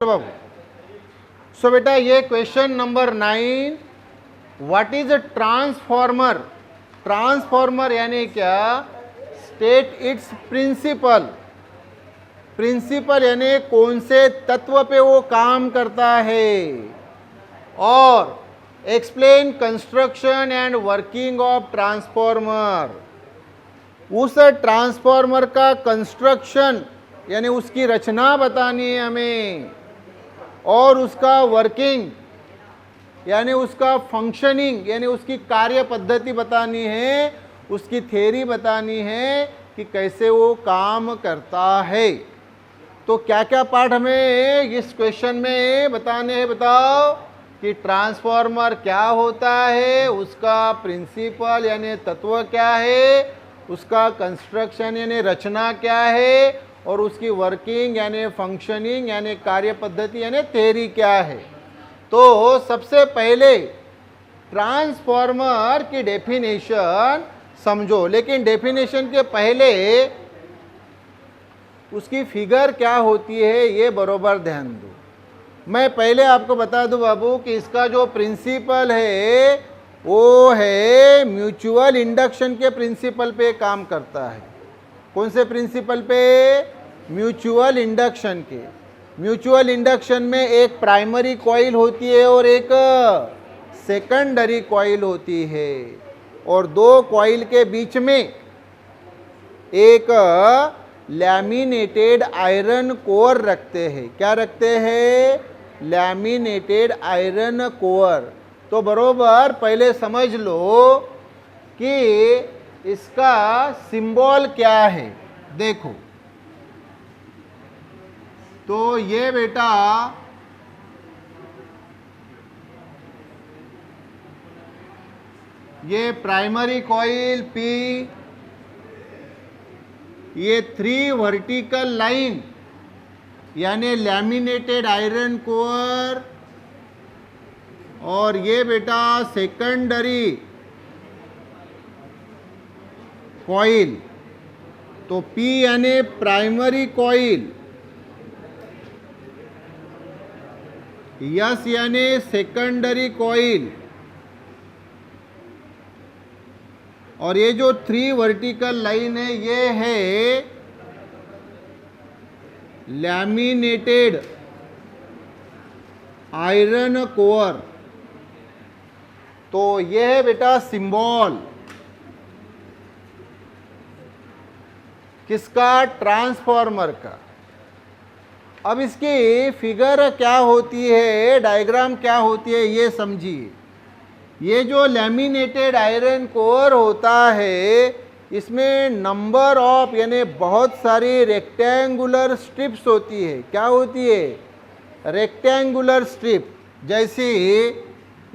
बाबू। सो बेटा ये question number 9, what is a transformer. Transformer यानी क्या, स्टेट इट्स प्रिंसिपल। प्रिंसिपल यानी कौन से तत्व पे वो काम करता है, और explain construction and working of transformer. उस ट्रांसफॉर्मर का कंस्ट्रक्शन यानी उसकी रचना बतानी है हमें, और उसका वर्किंग यानी उसका फंक्शनिंग यानी उसकी कार्य पद्धति बतानी है, उसकी थ्योरी बतानी है कि कैसे वो काम करता है। तो क्या क्या पार्ट हमें इस क्वेश्चन में बताने हैं, बताओ। कि ट्रांसफॉर्मर क्या होता है, उसका प्रिंसिपल यानी तत्व क्या है, उसका कंस्ट्रक्शन यानी रचना क्या है, और उसकी वर्किंग यानी फंक्शनिंग यानी कार्य पद्धति यानी थ्योरी क्या है। तो सबसे पहले ट्रांसफॉर्मर की डेफिनेशन समझो, लेकिन डेफिनेशन के पहले उसकी फिगर क्या होती है ये बरोबर ध्यान दो। मैं पहले आपको बता दूं बाबू कि इसका जो प्रिंसिपल है वो है म्यूचुअल इंडक्शन के प्रिंसिपल पे काम करता है। कौन से प्रिंसिपल पे? म्यूचुअल इंडक्शन के। म्यूचुअल इंडक्शन में एक प्राइमरी कॉइल होती है और एक सेकेंडरी कॉइल होती है, और दो कॉइल के बीच में एक लैमिनेटेड आयरन कोर रखते हैं। क्या रखते हैं? Laminated iron core. तो बरोबर पहले समझ लो कि इसका सिंबल क्या है। देखो तो ये बेटा ये प्राइमरी कॉइल P, ये 3 वर्टिकल लाइन यानी लैमिनेटेड आयरन कोर, और ये बेटा सेकेंडरी कॉइल। तो P यानी प्राइमरी कॉइल, S यानी सेकेंडरी कॉइल, और ये जो 3 वर्टिकल लाइन है ये है लैमिनेटेड आयरन कोर। तो ये है बेटा सिंबल किसका? ट्रांसफॉर्मर का। अब इसकी फिगर क्या होती है, डायग्राम क्या होती है ये समझिए। ये जो लैमिनेटेड आयरन कोर होता है इसमें नंबर ऑफ यानी बहुत सारी रेक्टेंगुलर स्ट्रिप्स होती है। क्या होती है? Rectangular strip. जैसे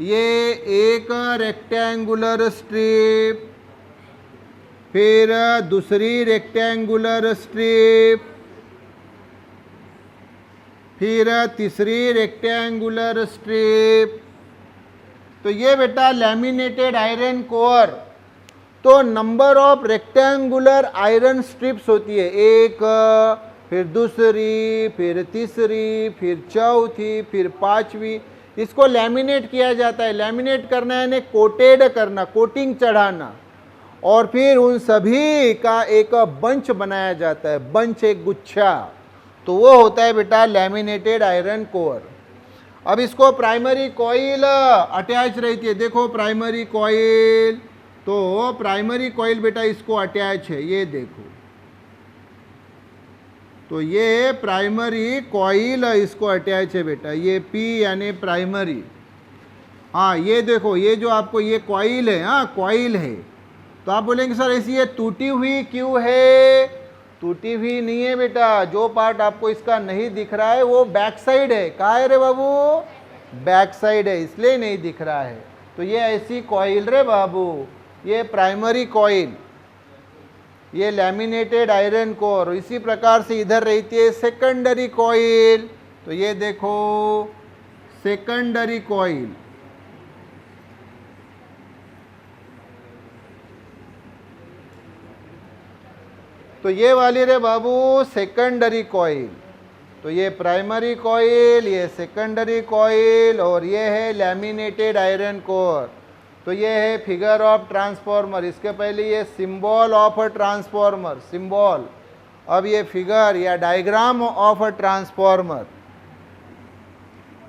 ये एक रेक्टेंगुलर स्ट्रिप, फिर दूसरी रेक्टेंगुलर स्ट्रिप, फिर तीसरी रेक्टेंगुलर स्ट्रिप। तो ये बेटा लैमिनेटेड आयरन कोर। तो number of rectangular iron strips होती है, एक, फिर दूसरी, फिर तीसरी, फिर चौथी, फिर पांचवी। इसको लैमिनेट किया जाता है। लैमिनेट करना यानी कोटेड करना, कोटिंग चढ़ाना, और फिर उन सभी का एक बंच बनाया जाता है, बंच एक गुच्छा। तो वो होता है बेटा लैमिनेटेड आयरन कोर। अब इसको प्राइमरी कॉइल अटैच रहती है। देखो प्राइमरी कॉइल, तो प्राइमरी कॉइल बेटा इसको अटैच है, ये देखो। तो ये प्राइमरी कॉइल इसको अटैच है बेटा, ये P यानी प्राइमरी। हाँ ये देखो, ये जो आपको ये कॉइल है, हाँ कॉइल है। तो आप बोलेंगे सर ऐसी ये टूटी हुई क्यों है? टूटी हुई नहीं है बेटा। जो पार्ट आपको इसका नहीं दिख रहा है वो बैक साइड है। कहाँ है रे बाबू? बैक साइड है, इसलिए नहीं दिख रहा है। तो ये ऐसी कॉइल रे बाबू, ये प्राइमरी कॉइल, ये लैमिनेटेड आयरन कोर। इसी प्रकार से इधर रहती है सेकेंडरी कॉइल। तो ये देखो सेकेंडरी कॉइल। तो ये वाली रे बाबू सेकेंडरी कॉइल। तो ये प्राइमरी कॉइल, ये सेकेंडरी कॉइल और ये है लैमिनेटेड आयरन कोर। तो ये है फिगर ऑफ ट्रांसफॉर्मर। इसके पहले ये symbol of a transformer, symbol. अब ये फिगर या डायग्राम ऑफ अ ट्रांसफॉर्मर।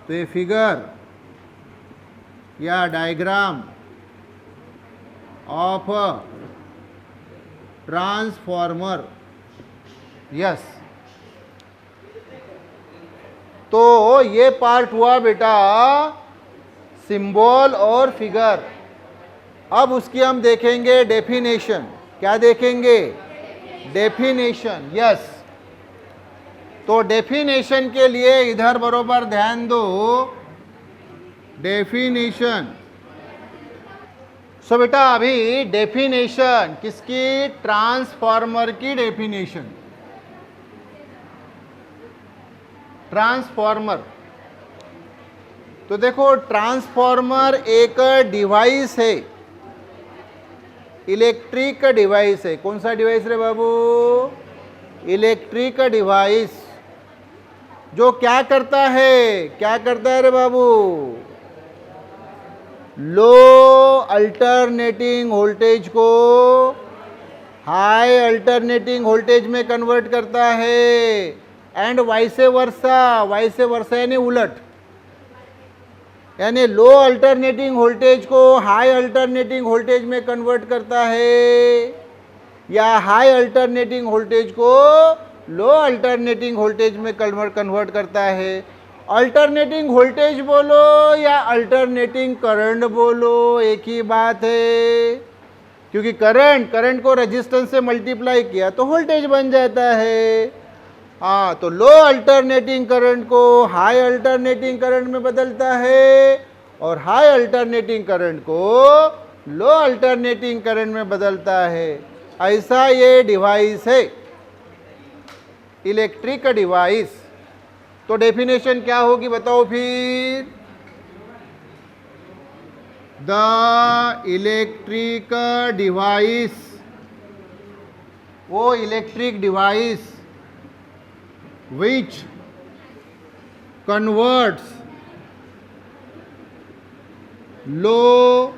तो ये फिगर या diagram of a transformer, yes. तो ये पार्ट हुआ बेटा सिंबल और फिगर। अब उसकी हम देखेंगे डेफिनेशन। क्या देखेंगे? Definition, yes. तो डेफिनेशन के लिए इधर बरोबर ध्यान दो। डेफिनेशन। सो बेटा अभी डेफिनेशन किसकी? ट्रांसफॉर्मर की डेफिनेशन। ट्रांसफॉर्मर, तो देखो ट्रांसफॉर्मर एक डिवाइस है, इलेक्ट्रिक डिवाइस है। कौन सा डिवाइस रे बाबू? इलेक्ट्रिक डिवाइस, जो क्या करता है? क्या करता है रे बाबू? लो अल्टरनेटिंग वोल्टेज को हाई अल्टरनेटिंग वोल्टेज में कन्वर्ट करता है, एंड वाइसे वर्सा। वाइसे वर्सा यानी उलट, यानी लो अल्टरनेटिंग वोल्टेज को हाई अल्टरनेटिंग वोल्टेज में कन्वर्ट करता है, या हाई अल्टरनेटिंग वोल्टेज को लो अल्टरनेटिंग वोल्टेज में कन्वर्ट करता है। अल्टरनेटिंग वोल्टेज बोलो या अल्टरनेटिंग करंट बोलो, एक ही बात है, क्योंकि करंट को रेजिस्टेंस से मल्टीप्लाई किया तो वोल्टेज बन जाता है। हाँ, तो लो अल्टरनेटिंग करंट को हाई अल्टरनेटिंग करंट में बदलता है, और हाई अल्टरनेटिंग करंट को लो अल्टरनेटिंग करंट में बदलता है। ऐसा ये डिवाइस है, इलेक्ट्रिक डिवाइस। तो डेफिनेशन क्या होगी बताओ फिर? द इलेक्ट्रिक डिवाइस, वो electric device which converts low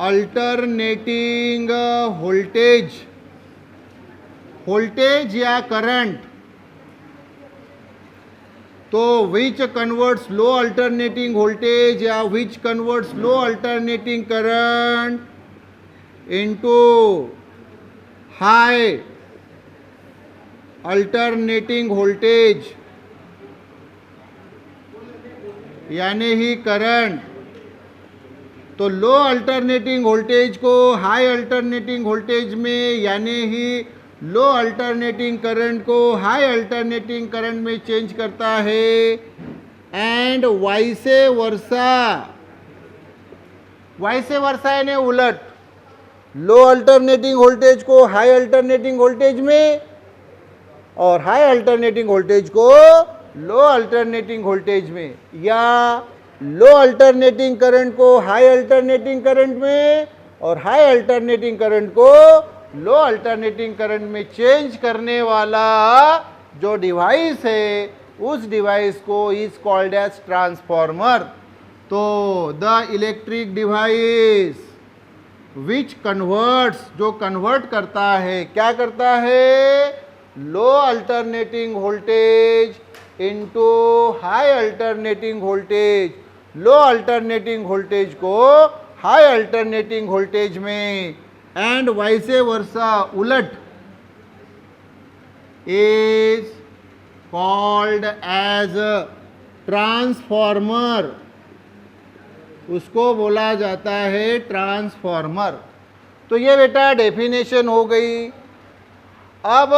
alternating voltage या करंट, तो which converts low alternating voltage या which converts low alternating current into high alternating voltage, यानी ही करंट। तो लो अल्टरनेटिंग वोल्टेज को हाई अल्टरनेटिंग वोल्टेज में, यानी ही लो alternating current को हाई अल्टरनेटिंग करंट में चेंज करता है, एंड वाइसे वर्सा। वाइसे वर्सा यानी उलट, लो अल्टरनेटिंग वोल्टेज को हाई अल्टरनेटिंग वोल्टेज में, और हाई अल्टरनेटिंग वोल्टेज को लो अल्टरनेटिंग वोल्टेज में, या लो अल्टरनेटिंग करंट को हाई अल्टरनेटिंग करंट में, और हाई अल्टरनेटिंग करंट को लो अल्टरनेटिंग करंट में चेंज करने वाला जो डिवाइस है, उस डिवाइस को इज कॉल्ड एज ट्रांसफॉर्मर। तो the electric device which converts, जो कन्वर्ट करता है, क्या करता है? Low alternating voltage into high alternating voltage, low alternating voltage को हाई अल्टरनेटिंग वोल्टेज में, एंड वाइसे वर्सा, उलट, इज कॉल्ड एज ट्रांसफॉर्मर। उसको बोला जाता है ट्रांसफॉर्मर। तो ये बेटा डेफिनेशन हो गई। अब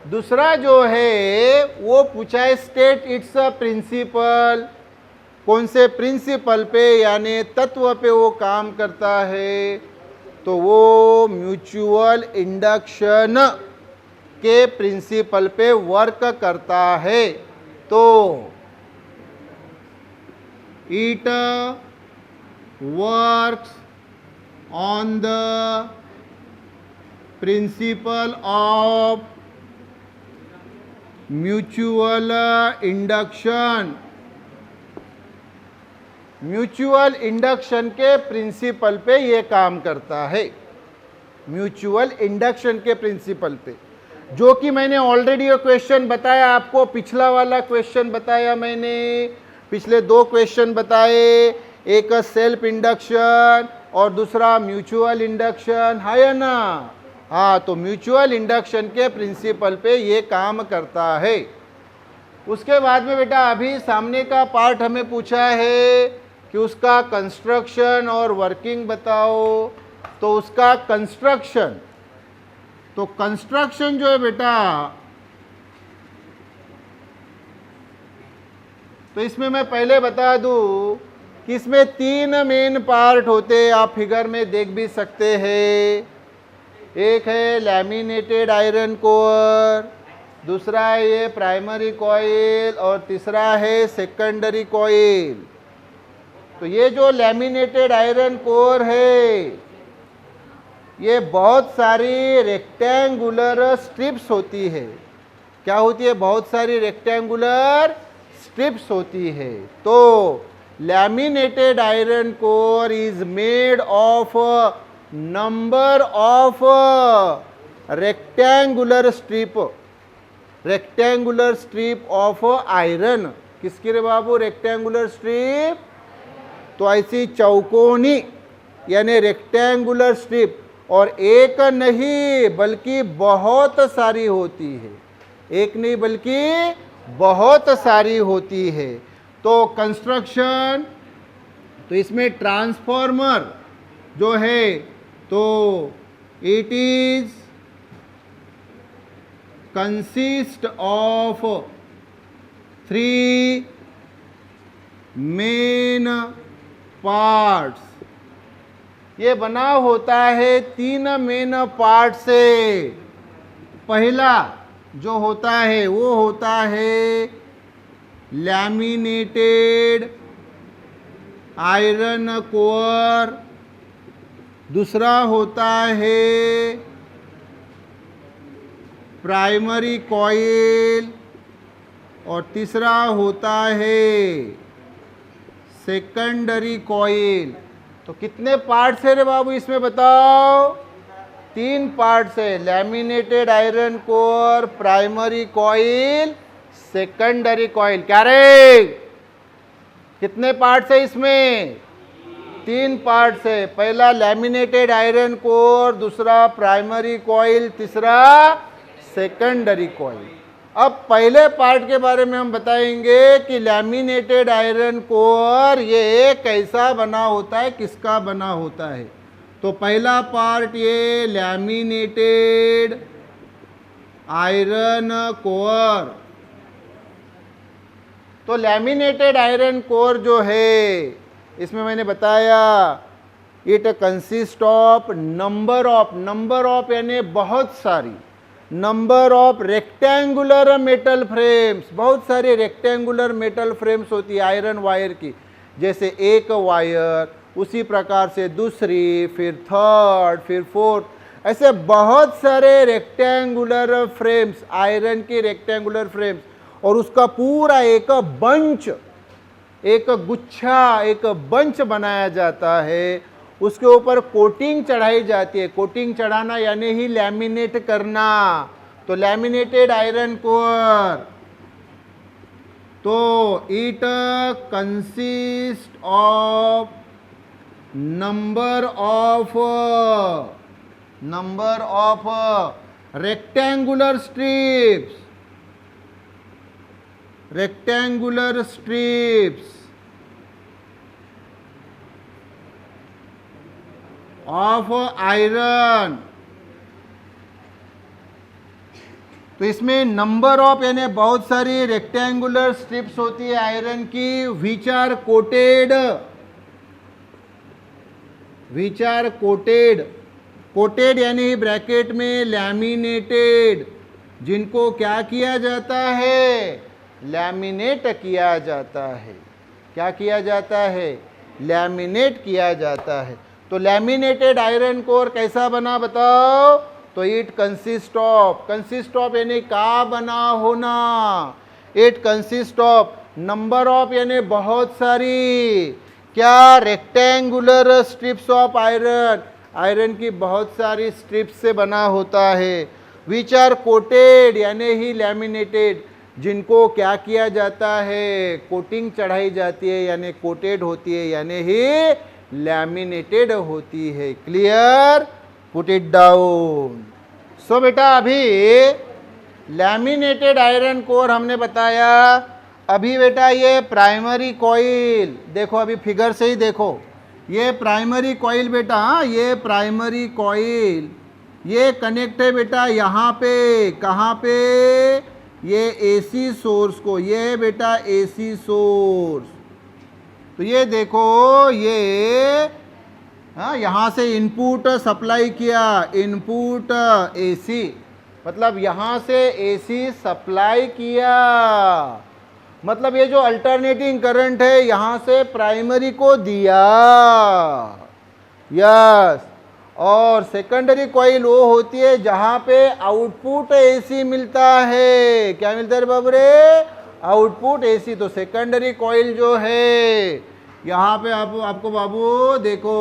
दूसरा जो है वो पूछा है स्टेट इट्स प्रिंसिपल। कौन से प्रिंसिपल पे यानी तत्व पे वो काम करता है? तो वो म्यूचुअल इंडक्शन के प्रिंसिपल पे वर्क करता है। तो it works on the principle of mutual induction, mutual induction के प्रिंसिपल पे ये काम करता है, म्यूचुअल इंडक्शन के प्रिंसिपल पे, जो कि मैंने ऑलरेडी ये क्वेश्चन बताया आपको, पिछला वाला क्वेश्चन बताया मैंने, पिछले दो क्वेश्चन बताए, एक सेल्फ इंडक्शन और दूसरा म्यूचुअल इंडक्शन, है ना। हाँ, तो म्यूचुअल इंडक्शन के प्रिंसिपल पे ये काम करता है। उसके बाद में बेटा अभी सामने का पार्ट हमें पूछा है कि उसका कंस्ट्रक्शन और वर्किंग बताओ। तो उसका कंस्ट्रक्शन, तो कंस्ट्रक्शन जो है बेटा, तो इसमें मैं पहले बता दूं कि इसमें तीन मेन पार्ट होते हैं, आप फिगर में देख भी सकते हैं। एक है लैमिनेटेड आयरन कोर, दूसरा है ये प्राइमरी कॉइल और तीसरा है सेकेंडरी कॉइल। तो ये जो लैमिनेटेड आयरन कोर है, ये बहुत सारी रेक्टेंगुलर स्ट्रिप्स होती है। क्या होती है? बहुत सारी रेक्टेंगुलर स्ट्रिप्स होती है। तो laminated iron core is made of number of rectangular strip, rectangular strip of iron. किसकी रे बाबू? Rectangular strip. तो ऐसी चौकोनी यानी रेक्टेंगुलर स्ट्रिप, और एक नहीं बल्कि बहुत सारी होती है, एक नहीं बल्कि बहुत सारी होती है। तो कंस्ट्रक्शन, तो इसमें ट्रांसफॉर्मर जो है, तो it is consist of 3 main parts. ये बना होता है 3 मेन पार्ट से। पहला जो होता है वो होता है लैमिनेटेड आयरन कोर, दूसरा होता है प्राइमरी कॉइल और तीसरा होता है सेकेंडरी कॉइल। तो कितने पार्ट्स है रे बाबू इसमें बताओ? 3 पार्ट्स है, laminated iron core, primary coil, secondary coil. क्या रे, कितने पार्ट्स है इसमें? 3 पार्ट्स है। पहला लैमिनेटेड आयरन कोर, दूसरा प्राइमरी कॉइल, तीसरा सेकेंडरी कॉइल। अब पहले पार्ट के बारे में हम बताएंगे कि लैमिनेटेड आयरन कोर ये कैसा बना होता है, किसका बना होता है। तो पहला पार्ट ये लैमिनेटेड आयरन कोर। तो लैमिनेटेड आयरन कोर जो है, इसमें मैंने बताया it consist of number of यानी बहुत सारी, number of rectangular metal frames. बहुत सारी रेक्टेंगुलर मेटल फ्रेम्स होती है आयरन वायर की, जैसे एक वायर, उसी प्रकार से दूसरी, फिर थर्ड, फिर फोर्थ, ऐसे बहुत सारे रेक्टेंगुलर फ्रेम्स, आयरन की रेक्टेंगुलर फ्रेम्स। और उसका पूरा एक बंच, एक गुच्छा, एक बंच बनाया जाता है। उसके ऊपर कोटिंग चढ़ाई जाती है। कोटिंग चढ़ाना यानी ही लैमिनेट करना। तो लैमिनेटेड आयरन कोर, तो it consist of number of rectangular strips of iron. तो इसमें नंबर ऑफ यानी बहुत सारी रेक्टेंगुलर स्ट्रिप्स होती है आयरन की, विच आर कोटेड यानी ब्रैकेट में लैमिनेटेड, जिनको क्या किया जाता है? लैमिनेट किया जाता है। क्या किया जाता है? लैमिनेट किया जाता है। तो लैमिनेटेड आयरन कोर कैसा बना बताओ? तो तो इट कंसिस्ट ऑफ यानी का बना होना, it consist of number of यानी बहुत सारी, क्या rectangular strips of iron, iron की बहुत सारी स्ट्रिप्स से बना होता है, विच आर कोटेड यानी ही लैमिनेटेड, जिनको क्या किया जाता है, कोटिंग चढ़ाई जाती है यानी कोटेड होती है यानी ही लैमिनेटेड होती है। Clear, put it down. So बेटा अभी लैमिनेटेड आयरन कोर हमने बताया। अभी बेटा ये प्राइमरी कॉइल देखो, अभी फिगर से ही देखो, ये प्राइमरी कॉइल बेटा, हाँ ये प्राइमरी कॉइल, ये कनेक्ट है बेटा यहाँ पे, कहाँ पे, ये एसी सोर्स को, ये है बेटा एसी सोर्स। तो ये देखो ये, हाँ यहाँ से इनपुट सप्लाई किया, इनपुट एसी, मतलब यहाँ से एसी सप्लाई किया, मतलब ये जो अल्टरनेटिंग करंट है यहाँ से प्राइमरी को दिया, यस। और सेकेंडरी कॉइल वो होती है जहाँ पे आउटपुट एसी मिलता है, क्या मिलता है बाबू रे, आउटपुट एसी। तो सेकेंडरी कॉइल जो है यहाँ पे आपको बाबू देखो,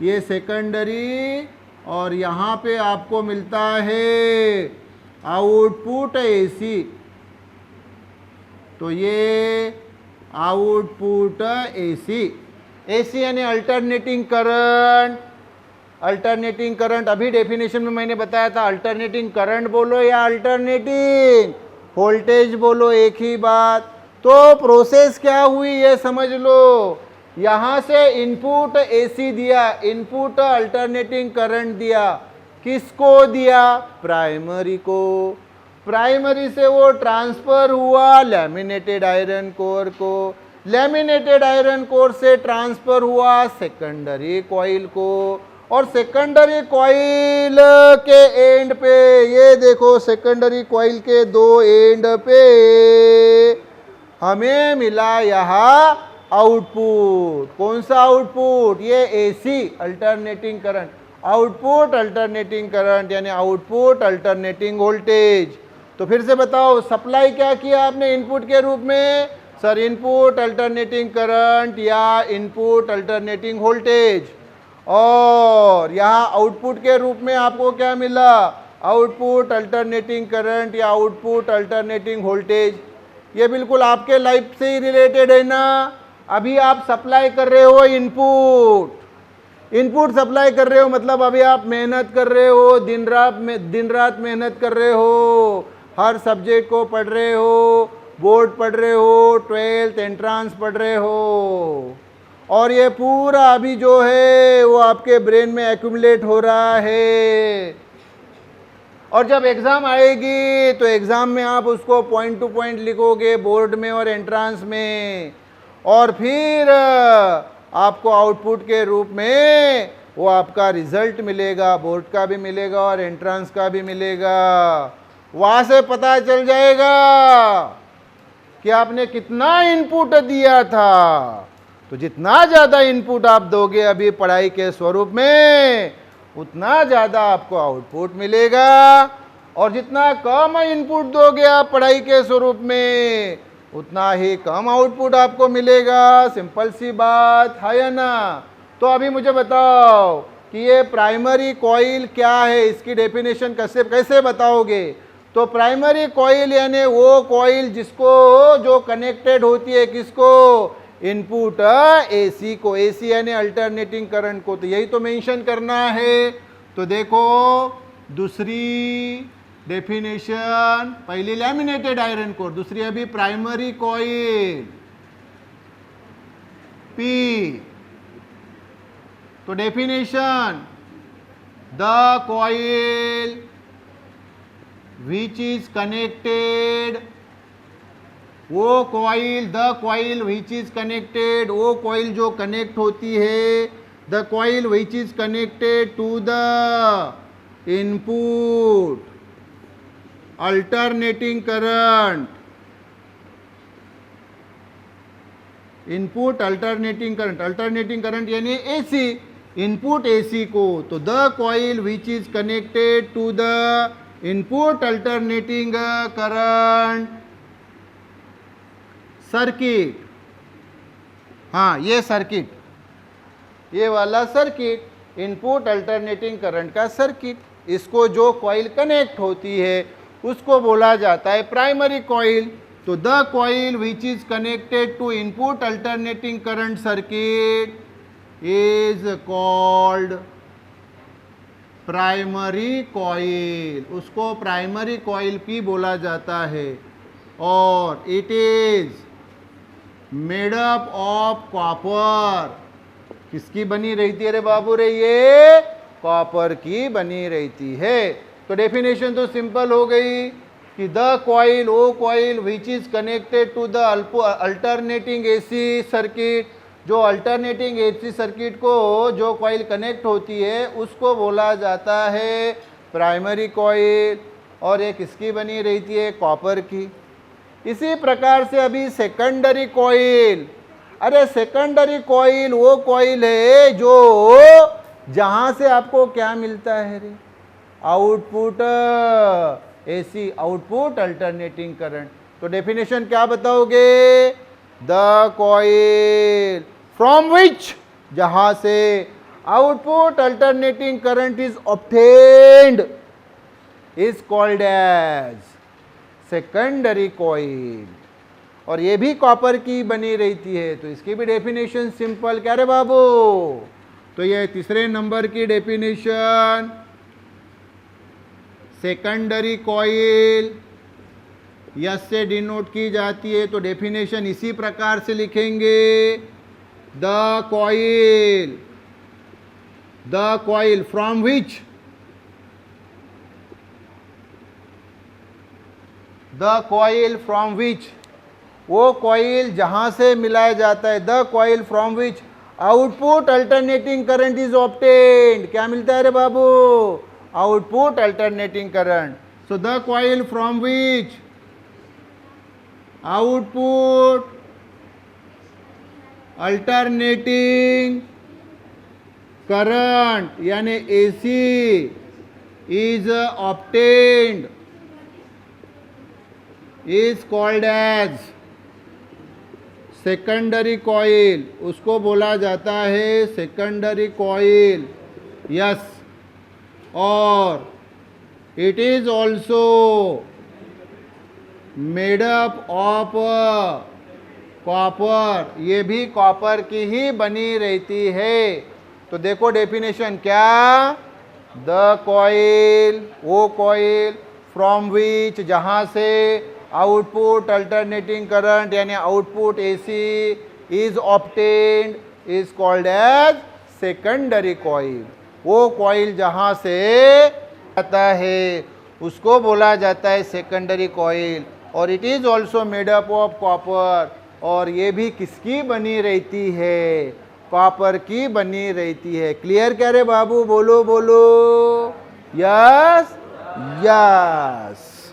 ये सेकेंडरी, और यहाँ पे आपको मिलता है आउटपुट एसी, तो ये आउटपुट एसी, एसी यानी अल्टरनेटिंग करंट, अल्टरनेटिंग करंट अभी डेफिनेशन में मैंने बताया था, अल्टरनेटिंग करंट बोलो या अल्टरनेटिंग वोल्टेज बोलो, एक ही बात। तो प्रोसेस क्या हुई ये समझ लो, यहाँ से इनपुट एसी दिया, इनपुट अल्टरनेटिंग करंट दिया, किसको दिया, प्राइमरी को, प्राइमरी से वो ट्रांसफर हुआ लैमिनेटेड आयरन कोर को, लैमिनेटेड आयरन कोर से ट्रांसफर हुआ सेकेंडरी कॉइल को, और सेकेंडरी कॉइल के एंड पे ये देखो, सेकेंडरी कॉइल के दो एंड पे हमें मिला यहाँ आउटपुट, कौन सा आउटपुट, ये AC alternating current, output alternating current यानी आउटपुट अल्टरनेटिंग वोल्टेज। तो फिर से बताओ, सप्लाई क्या किया आपने इनपुट के रूप में, सर इनपुट अल्टरनेटिंग करंट या इनपुट अल्टरनेटिंग वोल्टेज, और यहाँ आउटपुट के रूप में आपको क्या मिला, आउटपुट अल्टरनेटिंग करंट या आउटपुट अल्टरनेटिंग वोल्टेज। ये बिल्कुल आपके लाइफ से ही रिलेटेड है ना, अभी आप सप्लाई कर रहे हो इनपुट, इनपुट सप्लाई कर रहे हो, मतलब अभी आप मेहनत कर रहे हो, दिन रात मेहनत कर रहे हो, हर सब्जेक्ट को पढ़ रहे हो, बोर्ड पढ़ रहे हो, 12th एंट्रांस पढ़ रहे हो, और ये पूरा अभी जो है वो आपके ब्रेन में एक्यूमुलेट हो रहा है, और जब एग्ज़ाम आएगी तो एग्ज़ाम में आप उसको पॉइंट टू पॉइंट लिखोगे बोर्ड में और एंट्रांस में, और फिर आपको आउटपुट के रूप में वो आपका रिजल्ट मिलेगा, बोर्ड का भी मिलेगा और एंट्रांस का भी मिलेगा। वहाँ से पता चल जाएगा कि आपने कितना इनपुट दिया था। तो जितना ज़्यादा इनपुट आप दोगे अभी पढ़ाई के स्वरूप में, उतना ज़्यादा आपको आउटपुट मिलेगा, और जितना कम इनपुट दोगे आप पढ़ाई के स्वरूप में, उतना ही कम आउटपुट आपको मिलेगा। सिंपल सी बात है ना। तो अभी मुझे बताओ कि ये प्राइमरी कॉइल क्या है, इसकी डेफिनेशन कैसे बताओगे। तो प्राइमरी कॉइल यानी वो कॉइल जिसको जो कनेक्टेड होती है किसको, इनपुट एसी को, एसी यानी अल्टरनेटिंग करंट को। तो यही तो मेंशन करना है। तो देखो दूसरी डेफिनेशन, पहली लैमिनेटेड आयरन कोर, दूसरी अभी प्राइमरी कॉइल पी। तो definition, the coil which is connected, वो coil, the coil which is connected, वो कॉइल जो कनेक्ट होती है, the coil which is connected to the input alternating current, input alternating current, alternating current यानी AC, input AC को, तो the coil which is connected to the input alternating current circuit, हाँ ये circuit, ये वाला circuit input alternating current का circuit, इसको जो कॉइल कनेक्ट होती है उसको बोला जाता है प्राइमरी कॉइल। तो the coil which is connected to input alternating current circuit is called primary coil, उसको प्राइमरी कॉइल भी बोला जाता है। और it is made up of copper, किसकी बनी रहती है रे बाबू रे, ये कॉपर की बनी रहती है। तो डेफिनेशन तो सिंपल हो गई कि द कॉइल, वो coil which is connected to the alternating AC circuit, जो अल्टरनेटिंग एसी सर्किट को जो कॉइल कनेक्ट होती है उसको बोला जाता है प्राइमरी कॉइल, और ये किसकी बनी रहती है, कॉपर की। इसी प्रकार से अभी सेकेंडरी कॉइल, अरे सेकेंडरी कॉइल वो कॉइल है जो जहां से आपको क्या मिलता है रे, output AC, output alternating current. तो डेफिनेशन क्या बताओगे, द कॉइल फ्रॉम विच, जहां से output alternating current is obtained is called as secondary coil, और ये भी कॉपर की बनी रहती है। तो इसकी भी डेफिनेशन सिंपल, क्या रे बाबू, तो ये तीसरे नंबर की डेफिनेशन, सेकेंडरी कॉइल यस से डिनोट की जाती है। तो डेफिनेशन इसी प्रकार से लिखेंगे, the coil from which, the coil from which, वो कॉइल जहां से मिलाया जाता है, the coil from which output alternating current is obtained, क्या मिलता है रे बाबू, output alternating current. So the coil from which output alternating current यानी AC is obtained is called as secondary coil, उसको बोला जाता है सेकेंडरी कॉइल, यस। और it is also made up of copper, ये भी कॉपर की ही बनी रहती है। तो देखो डेफिनेशन क्या, द कॉइल वो कॉइल फ्रॉम विच, जहां से आउटपुट अल्टरनेटिंग करंट यानी output AC is obtained is called as secondary coil, वो कॉइल जहां से आता है उसको बोला जाता है सेकेंडरी कॉइल। और it is also made up of copper, और ये भी किसकी बनी रहती है, कॉपर की बनी रहती है। क्लियर क्या रे बाबू, बोलो बोलो, यस यस।